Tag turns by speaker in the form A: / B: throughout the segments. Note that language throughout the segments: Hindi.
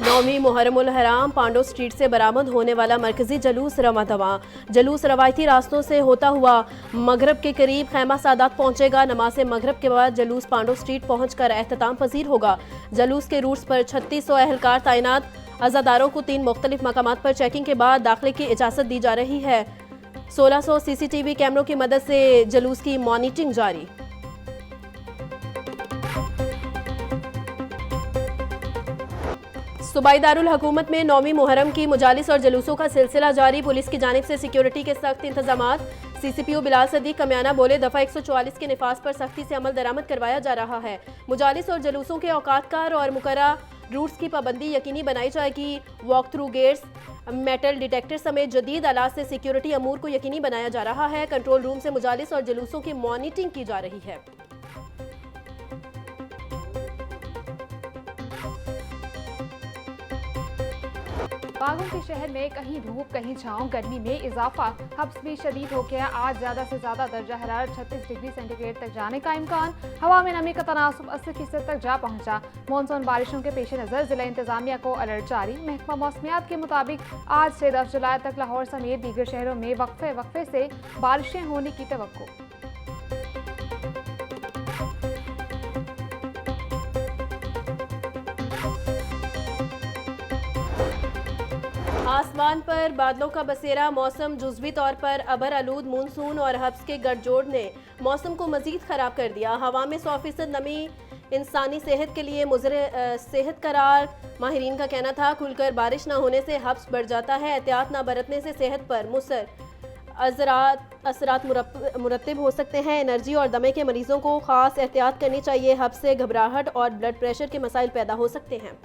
A: नौवीं मुहर्रमुल हराम पांडो स्ट्रीट से बरामद होने वाला मरकजी जलूस रवा दवा। जलूस रवायती रास्तों से होता हुआ मगरब के करीब खैमा सादात पहुंचेगा। नमाज मगरब के बाद जलूस पांडो स्ट्रीट पहुंचकर एहतताम पजीर होगा। जलूस के रूट्स पर 3600 एहलकार तैनात। अज़ादारों को 3 मुख्तलिफ मकामात पर चेकिंग के बाद दाखिले की इजाज़त दी जा रही है। 1600 CCTV कैमरों की मदद से जलूस की मॉनिटरिंग जारी। सूबाई दारुल हुकूमत में नौवीं मुहर्रम की मुजालिस और जलूसों का सिलसिला जारी। पुलिस की जानिब से सिक्योरिटी के सख्त इंतजामात। CCPO बिलाल सदीक कमियाना बोले, दफ़ा 144 के निफाज पर सख्ती से अमल दरामद करवाया जा रहा है। मुजालिस और जलूसों के औकातकार और मुकर्रर रूट्स की पाबंदी यकीनी बनाई जाएगी। Walk through gates, metal detector समेत जदीद आलात से सिक्योरिटी अमूर को यकीनी बनाया जा रहा है। कंट्रोल रूम से मुजालिस और जलूसों की मॉनिटरिंग की जा रही है।
B: बागों के शहर में कहीं धूप कहीं छांव, गर्मी में इजाफा। हब्स भी शदीद हो गया। आज ज्यादा से ज्यादा दर्जा हरारत 36 डिग्री सेंटीग्रेड तक जाने का इम्कान। हवा में नमी का तनासुब 80% तक जा पहुंचा। मानसून बारिशों के पेश नजर जिला इंतजामिया को अलर्ट जारी। महकमा मौसमियात के मुताबिक आज से 10 जुलाई तक लाहौर समेत दीगर शहरों में वक्फे से बारिशें होने की तवक्को।
A: आसमान पर बादलों का बसेरा। मौसम जुज़वी तौर पर अबर आलूद। मानसून और हब्स के गठजोड़ ने मौसम को मजीद ख़राब कर दिया। हवा में 100% नमी इंसानी सेहत के लिए मुज़र सेहत करार। माहिरीन का कहना था, खुलकर बारिश न होने से हब्स बढ़ जाता है। एहतियात न बरतने से सेहत पर मुसर असरात मुरतब हो सकते हैं। एनर्जी और दमे के मरीजों को ख़ास एहतियात करनी चाहिए। हब्स से घबराहट और ब्लड प्रेशर के मसाइल पैदा हो सकते हैं।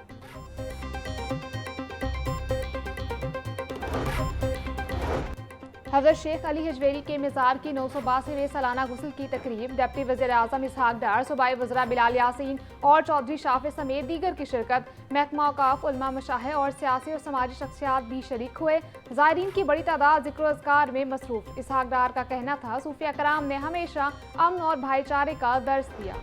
B: हज़रत शेख अली हजवेरी के मज़ार की 982वें सालाना गुस्ल की तकरीब। डिप्टी वज़ीर आज़म इसहाक डार, सूबाई वज़रा बिलाल यासीन और चौधरी शाफे समेत दीगर की शिरकत। महकमा औकाफ, उलमा, मशाहे और सियासी और समाजी शख्सियात भी शरीक हुए। ज़ायरीन की बड़ी तादाद ज़िक्र अज़कार में मसरूफ़। इसहाक डार का कहना था, सूफिया कराम ने हमेशा अमन और भाईचारे का दर्स दिया।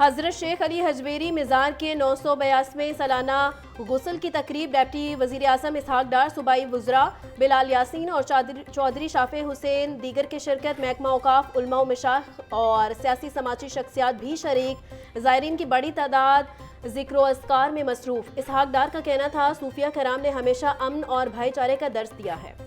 A: हज़रत शेख अली हजवेरी मज़ार के 982वें सालाना गुस्ल की तकरीब। डिप्टी वज़ीर आज़म इसहाक डार, सूबाई वज़रा बिलाल यासीन और चौधरी शाफे हुसैन दीगर की शिरकत। महकमा औकाफ, उलमा, मशाइख और सियासी समाजी शख्सियात भी शरीक। ज़ायरीन की बड़ी तादाद ज़िक्र अज़कार में मसरूफ़। इसहाक डार का कहना था, सूफिया कराम ने हमेशा अमन और भाईचारे का दर्स दिया है।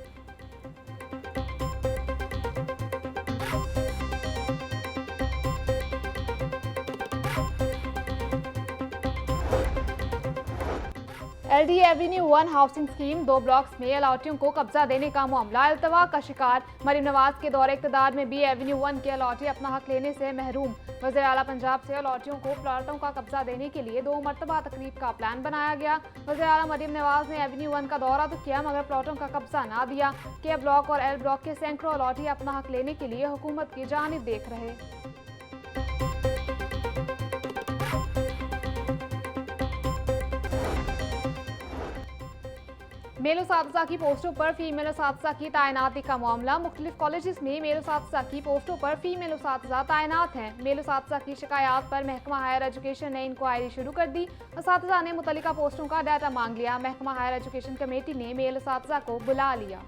B: LD Avenue 1 housing scheme 2 blocks में अलॉटियों को कब्जा देने का मामला। अल्तवा का शिकार। मरीम नवाज के दौरे इक़्तिदार में भी एवेन्यू 1 के अलॉटी अपना हक लेने से महरूम। वज़ीर आला पंजाब से अलॉटियों को प्लाटों का कब्जा देने के लिए 2 मरतबा तकरीब का प्लान बनाया गया। वज़ीर आला मरीम नवाज ने एवेन्यू 1 का दौरा तो किया मगर प्लाटों का कब्जा ना दिया। के ब्लॉक और L ब्लॉक के सैकड़ों अलॉटी अपना हक लेने के लिए हुकूमत की जानिब देख रहे। मेल उसातिज़ा की पोस्टों पर फीमेल उसातिज़ा की तैनाती का मामला। मुख्तलिफ कॉलेजेस में मेल उसातिज़ा की पोस्टों पर फीमेल उसातिज़ा तैनात हैं। मेल उसातिज़ा की शिकायत पर महकमा हायर एजुकेशन ने इंक्वायरी शुरू कर दी। उसातिज़ा ने मुतल्लिका पोस्टों का डाटा मांग लिया। महकमा हायर एजुकेशन कमेटी ने मेल उसातिज़ा को बुला लिया।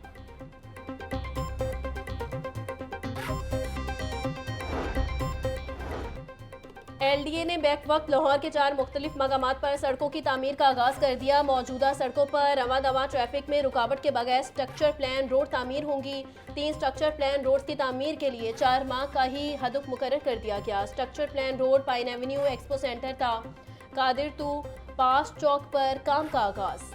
A: LDA ने बैक वक्त लाहौर के 4 मुख्तलिफ मकामात पर सड़कों की तामीर का आगाज़ कर दिया। मौजूदा सड़कों पर रवां दवा ट्रैफिक में रुकावट के बगैर स्ट्रक्चर प्लान रोड तामीर होंगी। 3 स्ट्रक्चर प्लान रोड की तामीर के लिए 4 माह का ही हदफ मुकर्रर कर दिया गया। Structure plan road pine Avenue expo centre था कादिर टू पास चौक पर काम का आगाज़।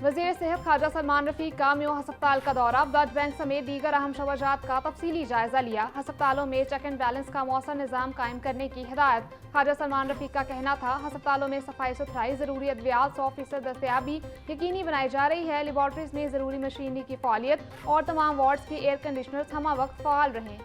B: वज़ीर सेहत ख्वाजा सलमान रफीक का म्यो हस्पताल का दौरा। ब्लड बैंक समेत दीगर अहम शवाजात का तफसीली जायजा लिया। हस्पतालों में चेक एंड बैलेंस का मौसर निज़ाम कायम करने की हिदायत। ख्वाजा सलमान रफीक का कहना था, हस्पतालों में सफाई सुथराई, ज़रूरी अद्वियात 100% दस्तयाबी यकीनी बनाई जा रही है। लेबॉर्ट्रीज में ज़रूरी मशीनरी की फ़ालियत और तमाम वार्ड्स के एयर कंडीशनर्स हमा वक्त फ़ाल रहें।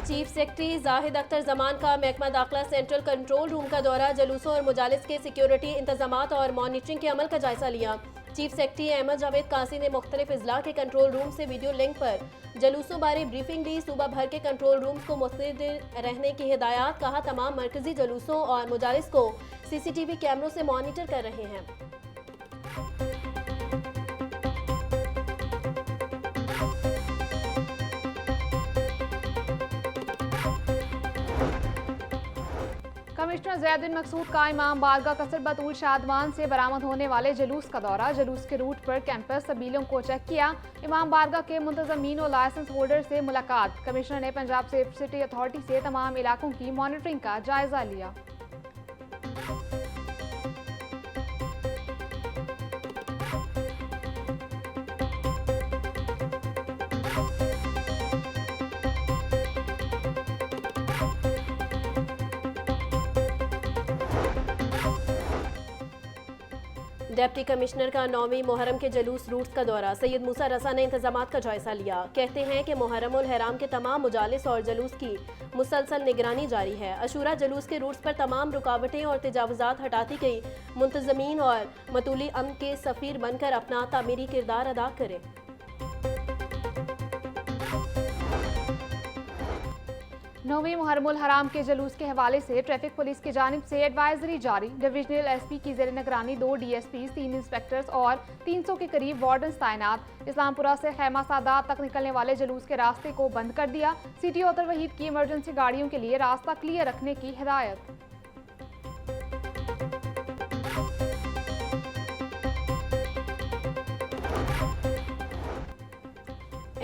A: चीफ सेक्रेटरी जाहिद अख्तर जमान का महकमा दाखिला सेंट्रल कंट्रोल रूम का दौरा, जुलूसों और मुजालिस के सिक्योरिटी इंतजामात और मॉनिटरिंग के अमल का जायजा लिया। चीफ सेक्रेटरी अहमद जावेद कासी ने मुख्तलिफ अजला के कंट्रोल रूम से वीडियो लिंक पर जुलूसों बारे ब्रीफिंग दी। सूबा भर के कंट्रोल रूम्स को मुस्तैद रहने की हिदायत, कहा तमाम मरकजी जुलूसों और मुजालिस को CCTV कैमरों से मॉनिटर कर रहे हैं।
B: कमिश्नर ज़ैदुद्दीन मकसूद का इमाम बारगाह कसर बतूल शादवान से बरामद होने वाले जुलूस का दौरा, जुलूस के रूट पर कैंपस सबीलों को चेक किया। इमाम बारगाह के मुंतज़मीन और लाइसेंस होल्डर से मुलाकात। कमिश्नर ने पंजाब सेफ सिटी अथॉरिटी से तमाम इलाकों की मॉनिटरिंग का जायजा लिया।
A: डिप्टी कमिश्नर का 9वीं मुहर्रम के जुलूस रूट्स का दौरा, सैयद मूसा रसा ने इंतजामात का जायजा लिया। कहते हैं कि मुहर्रम उल हराम के तमाम मुजालिस और जुलूस की मुसलसल निगरानी जारी है। अशूरा जुलूस के रूट्स पर तमाम रुकावटें और तजावुजात हटाती गई। मुंतजमीन और मतूली अमन के सफ़ीर बनकर अपना तामीरी किरदार अदा करें।
B: नौवीं मुहर्रमुल हराम के जुलूस के हवाले से ट्रैफिक पुलिस की जानिब से एडवाइजरी जारी। डिविजनल SP की जेर निगरानी 2 DSPs, 3 इंस्पेक्टर्स और 300 के करीब वार्डन्स तैनात। इस्लामपुरा से खैमा सादात तक निकलने वाले जुलूस के रास्ते को बंद कर दिया। CTO अतर वहीद की इमरजेंसी गाड़ियों के लिए रास्ता क्लियर रखने की हिदायत।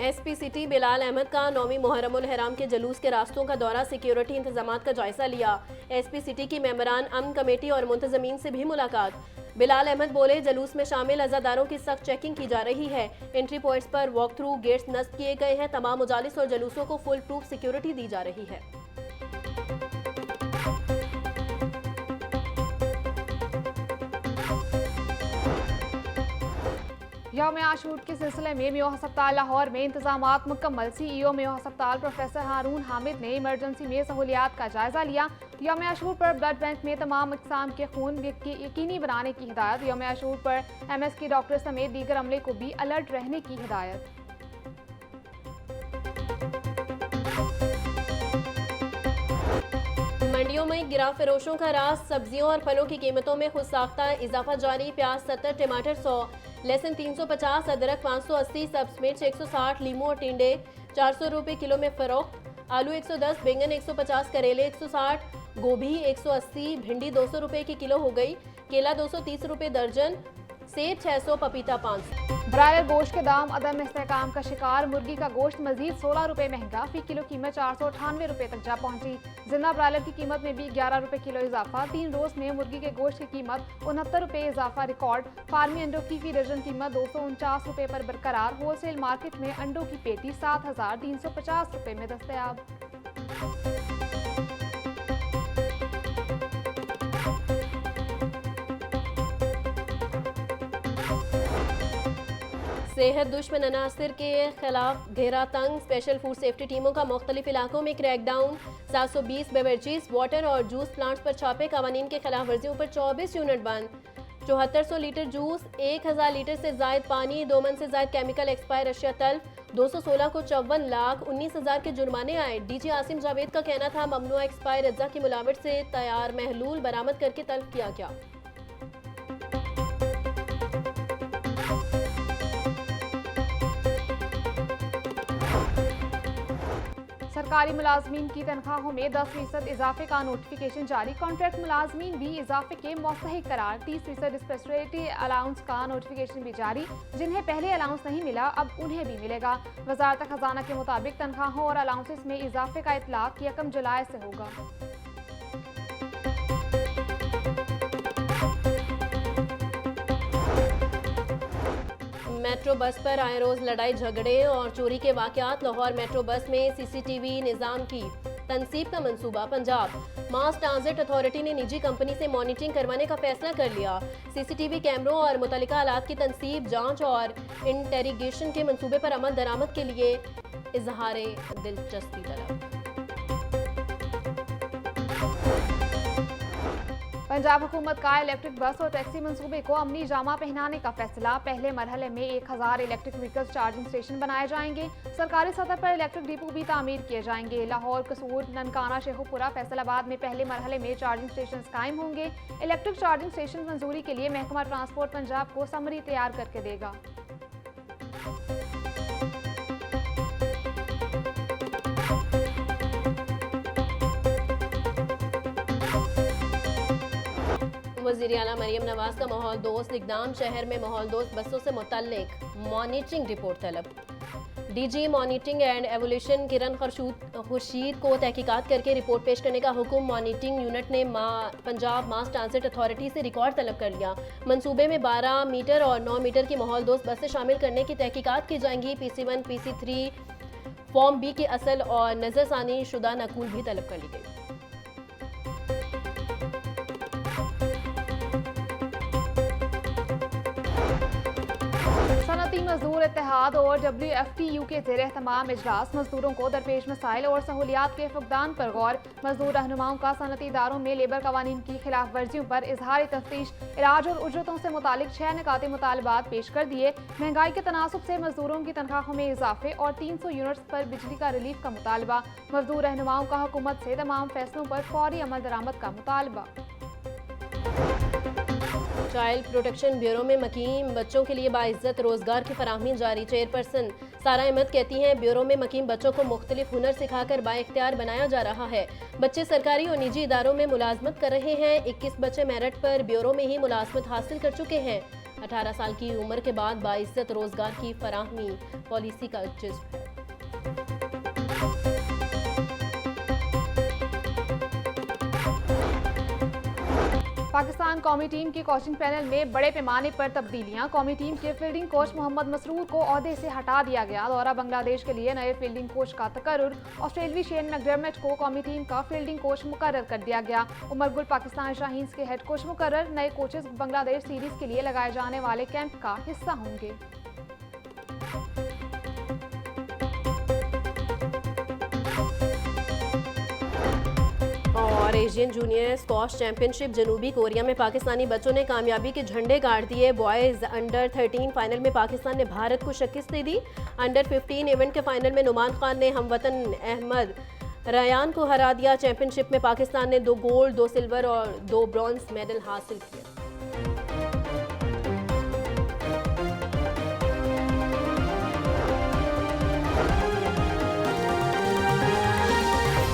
A: SP सिटी बिलाल अहमद का 9वीं मुहर्रमुल हराम के जुलूस के रास्तों का दौरा, सिक्योरिटी इंतजामात का जायजा लिया। SP सिटी की मेंबरान अमन कमेटी और मुंतजमीन से भी मुलाकात। बिलाल अहमद बोले, जुलूस में शामिल अज़ादारों की सख्त चेकिंग की जा रही है। एंट्री पॉइंट्स पर वॉक थ्रू गेट्स नस्ब किए गए हैं। तमाम मुजालिस और जुलूसों को फुल प्रूफ सिक्योरिटी दी जा रही है।
B: यौम आशूर के सिलसिले में मेयो हस्पताल लाहौर में इंतजामात मुकम्मल। CEO मेयो हस्पताल प्रोफेसर हारून हामिद ने इमरजेंसी में सहूलियात का जायजा लिया। यौम आशूर पर ब्लड बैंक में तमाम इकसाम के खून यकीनी बनाने की हिदायत। यौम आशूर पर MS के डॉक्टर समेत दीगर अमले को भी अलर्ट रहने की हिदायत।
A: मंडियों में गिरा फरोशों का राज, सब्जियों और फलों की कीमतों में खुद साख्ता इजाफा जारी। प्याज 70, टमाटर 100, लहसुन 350, अदरक 580, सब्ज मिर्च 160, लीमू और टिंडे 400 रुपये किलो में फरोख्त। आलू 110, बैंगन 150, करेले 160, गोभी 180, भिंडी 200 रुपये की किलो हो गई। केला 230 रुपये दर्जन, सेब 600, पपीता 500।
B: ब्रायलर गोश्त के दाम अदम इस्तेहकाम का शिकार। मुर्गी का गोश्त मजीद 16 रुपये महंगा, फी किलो कीमत 498 रुपये तक जा पहुंची। जिंदा ब्रायलर की कीमत में भी 11 रुपये किलो इजाफा। 3 रोज में मुर्गी के गोश्त की कीमत 69 रुपये इजाफा रिकॉर्ड। फार्मी अंडों की फी दर्जन कीमत 249 रुपये पर बरकरार। होलसेल मार्केट में अंडों की पेटी 7350 रुपये में दस्तयाब।
A: सेहत दुश्मन अनासर के खिलाफ घेरा तंग। स्पेशल फूड सेफ्टी टीमों का मुख्तलिफ इलाकों में क्रैकडाउन। 720 बेवरेजेस, वाटर और जूस प्लांट्स पर छापे। कवानीन के खिलाफ वर्जियों पर 24 यूनिट बंद। 7400 लीटर जूस, 1000 लीटर से जायद पानी, 2 मन से जायद केमिकल एक्सपायर अशिया तल्फ। 216 को 54,19,000 के जुर्माने आए। DG आसिम जावेद का कहना था, ममनुआ एक्सपायर अज्जा की मिलावट से तैयार महलूल बरामद करके तल्फ किया गया।
B: सरकारी मुलाजमीन की तनख्वाहों में 10% इजाफे का नोटिफिकेशन जारी। कॉन्ट्रैक्ट मुलाजमीन भी इजाफे के मुस्तहिक करार। 30% स्पेशलिटी अलाउंस का नोटिफिकेशन भी जारी। जिन्हें पहले अलाउंस नहीं मिला, अब उन्हें भी मिलेगा। वजारत खजाना के मुताबिक तनख्वाहों और अलाउंसेस में इजाफे का इतलाक 1 जुलाई से होगा।
A: मेट्रो बस पर आए रोज लड़ाई झगड़े और चोरी के वाकयात। लाहौर मेट्रो बस में CCTV निज़ाम की तनसीब का मंसूबा। पंजाब मास ट्रांजिट अथॉरिटी ने निजी कंपनी से मॉनिटरिंग करवाने का फैसला कर लिया। CCTV कैमरों और मुतल्लिका आलात की तनसीब, जांच और इंटेरिगेशन के मंसूबे पर अमल दरामद के लिए इजहार दिलचस्पी तलब।
B: पंजाब हुकूमत का इलेक्ट्रिक बस और टैक्सी मंसूबे को अमली जामा पहनाने का फैसला। पहले मरहले में 1000 इलेक्ट्रिक व्हीकल्स चार्जिंग स्टेशन बनाए जाएंगे। सरकारी सतह पर इलेक्ट्रिक डिपो भी तामीर किए जाएंगे। लाहौर, कसूर, ननकाना, शेखुपुरा, फैसलाबाद में पहले मरहले में चार्जिंग स्टेशन कायम होंगे। इलेक्ट्रिक चार्जिंग स्टेशन मंजूरी के लिए महकमा ट्रांसपोर्ट पंजाब को समरी तैयार करके देगा।
A: वज़ीर आला मरियम नवाज का माहौल दोस्त इक़दाम। शहर में माहौल दोस्त बसों से मुतल्लिक मॉनिटरिंग रिपोर्ट तलब। डीजी मॉनिटरिंग एंड एवोल्यूशन किरण खुर्शीद को तहकीकात करके रिपोर्ट पेश करने का हुक्म। मॉनिटरिंग यूनिट ने पंजाब मास ट्रांसिट अथॉरिटी से रिकॉर्ड तलब कर लिया। मंसूबे में 12 मीटर और 9 मीटर की माहौल दोस्त बसें शामिल करने की तहकीकात की जाएंगी। PC1 PC3 फॉर्म बी के असल और नजरसानी शुदा नकूल भी तलब कर ली गई।
B: सनती मजदूर इत्तेहाद और WFTU के ज़ेर एहतमाम इजलास। मजदूरों को दरपेश मसाइल और सहूलियात के फुकदान पर गौर। मजदूर रहनुमाओं का सनती इदारों में लेबर कवानीन की खिलाफ वर्जियों पर इजहार तफ्तीश। इराज और उजरतों से मुतालिक 6 निकाती मुतालबात पेश कर दिए। महंगाई के तनासुब से मजदूरों की तनख्वाहों में इजाफे और 300 यूनिट्स पर बिजली का रिलीफ का मुतालबा। मजदूर रहनुमाओं का हुकूमत से तमाम फैसलों पर फौरी अमल दरामद का मुतालबा।
A: चाइल्ड प्रोटेक्शन ब्यूरो में मकीम बच्चों के लिए बाइज्जत रोजगार की फराहमी जारी। चेयरपर्सन सारा अहमद कहती हैं, ब्यूरो में मकीम बच्चों को मुख्तलिफ हुनर सिखाकर बाइख्तियार बनाया जा रहा है। बच्चे सरकारी और निजी इदारों में मुलाजमत कर रहे हैं। 21 बच्चे मेरिट पर ब्यूरो में ही मुलाजमत हासिल कर चुके हैं। 18 साल की उम्र के बाद बाइज्जत रोजगार की फराहमी पॉलिसी का जिज्व है।
B: पाकिस्तान कौमी टीम की कोचिंग पैनल में बड़े पैमाने पर तब्दीलियां। कौमी टीम के फील्डिंग कोच मोहम्मद मसरूर को ओहदे से हटा दिया गया। दौरा बांग्लादेश के लिए नए फील्डिंग कोच का तकर्रुर। ऑस्ट्रेलियावी शेन मैकडरमेट को कौमी टीम का फील्डिंग कोच मुकर्रर कर दिया गया। उमर गुल पाकिस्तान शाहीन्स के हेड कोच मुकर्रर। नए कोचेस बांग्लादेश सीरीज के लिए लगाए जाने वाले कैंप का हिस्सा होंगे।
A: और एशियन जूनियर स्क्वॉश चैंपियनशिप जनूबी कोरिया में पाकिस्तानी बच्चों ने कामयाबी के झंडे गाड़ दिए। बॉयज़ अंडर 13 फाइनल में पाकिस्तान ने भारत को शिकस्त दे दी। अंडर 15 इवेंट के फाइनल में नुमान खान ने हमवतन अहमद रयान को हरा दिया। चैंपियनशिप में पाकिस्तान ने 2 गोल्ड, 2 सिल्वर और 2 ब्रॉन्ज मेडल हासिल किए।